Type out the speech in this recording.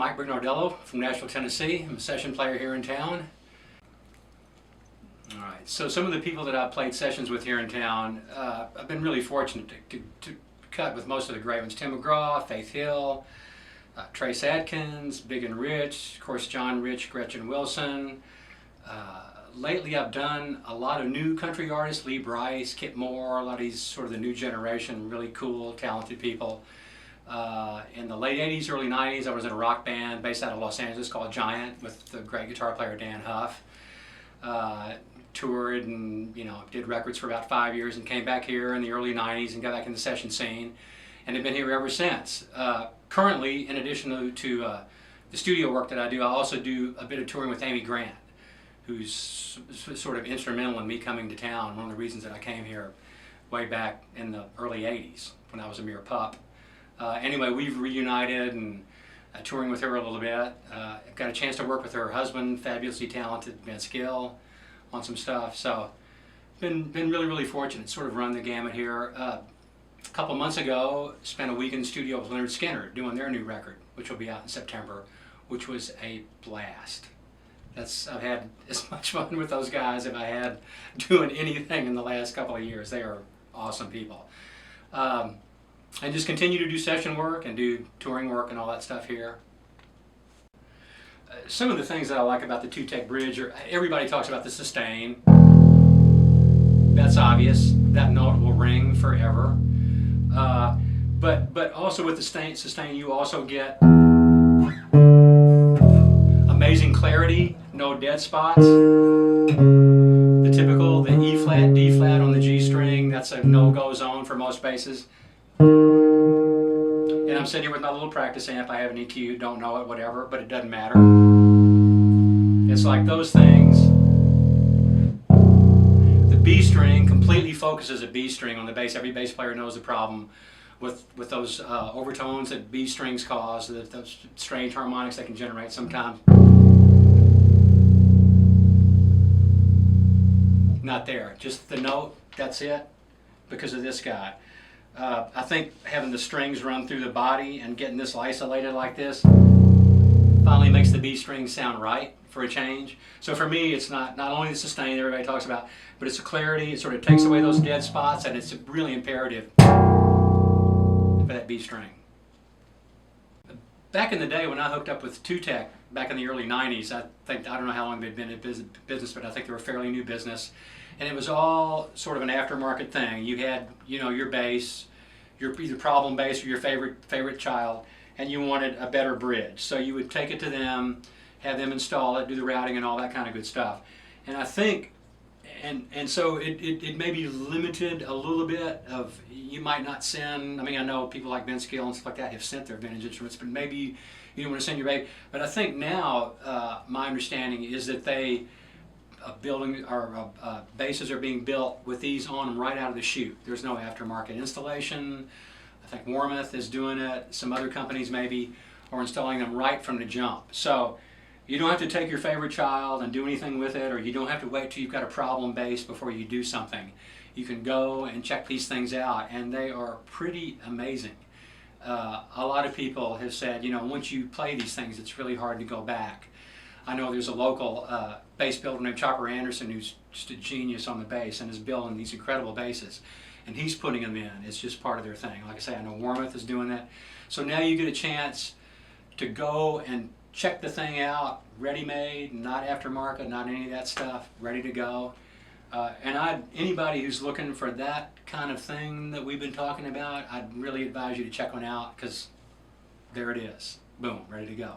Mike Brignardello from Nashville, Tennessee. I'm a session player here in town. All right, so some of the people that I've played sessions with here in town, I've been really fortunate to cut with most of the great ones. Tim McGraw, Faith Hill, Trace Adkins, Big and Rich, of course John Rich, Gretchen Wilson. Lately I've done a lot of new country artists, Lee Brice, Kip Moore, a lot of these sort of the new generation, really cool, talented people. In the late 80s, early 90s, I was in a rock band based out of Los Angeles called Giant with the great guitar player Dan Huff. Toured and did records for about 5 years and came back here in the early 90s and got back in the session scene and have been here ever since. Currently, in addition to the studio work that I do, I also do a bit of touring with Amy Grant, who's sort of instrumental in me coming to town. One of the reasons that I came here way back in the early 80s when I was a mere pup. Anyway, we've reunited and touring with her a little bit. I've got a chance to work with her husband, fabulously talented Vince Gill, on some stuff. So been really fortunate, sort of run the gamut here. A couple months ago, spent a week in the studio with Leonard Skinner doing their new record, which will be out in September, which was a blast. I've had as much fun with those guys as I had doing anything in the last couple of years. They are awesome people. And just continue to do session work and do touring work and all that stuff here. Some of the things that I like about the two-tech bridge are, everybody talks about the sustain. That's obvious. That note will ring forever. But also with the sustain, you also get amazing clarity, no dead spots. The typical, the E flat, D flat on the G string, that's a no-go zone for most basses. And I'm sitting here with my little practice amp. I have an EQ, don't know it, whatever, but it doesn't matter. It's like those things. The B string completely focuses a B string on the bass. Every bass player knows the problem with those overtones that B strings cause, those strange harmonics they can generate sometimes. Not there, just the note, that's it, because of this guy. I think having the strings run through the body and getting this isolated like this finally makes the B string sound right for a change. So for me, it's not only the sustain everybody talks about, but it's the clarity. It sort of takes away those dead spots, and it's really imperative for that B string. Back in the day when I hooked up with two-tech, back in the early 90s, I don't know how long they'd been in business, but I think they were a fairly new business. And it was all sort of an aftermarket thing. You had, your bass, your either problem bass or your favorite child, and you wanted a better bridge. So you would take it to them, have them install it, do the routing and all that kind of good stuff. And I think, and so it maybe limited a little bit of, you might not send, I know people like Vince Gill and stuff like that have sent their vintage instruments, but maybe you don't want to send your bass. But I think now, my understanding is that basses are being built with these on them right out of the chute. There's no aftermarket installation. I think Warmoth is doing it. Some other companies maybe are installing them right from the jump. So you don't have to take your favorite child and do anything with it, or you don't have to wait till you've got a problem bass before you do something. You can go and check these things out, and they are pretty amazing. A lot of people have said, once you play these things, it's really hard to go back. I know there's a local bass builder named Chopper Anderson who's just a genius on the bass and is building these incredible basses, and he's putting them in. It's just part of their thing. Like I say, I know Warmoth is doing that. So now you get a chance to go and check the thing out, ready-made, not aftermarket, not any of that stuff, ready to go. And anybody who's looking for that kind of thing that we've been talking about, I'd really advise you to check one out, because there it is. Boom, ready to go.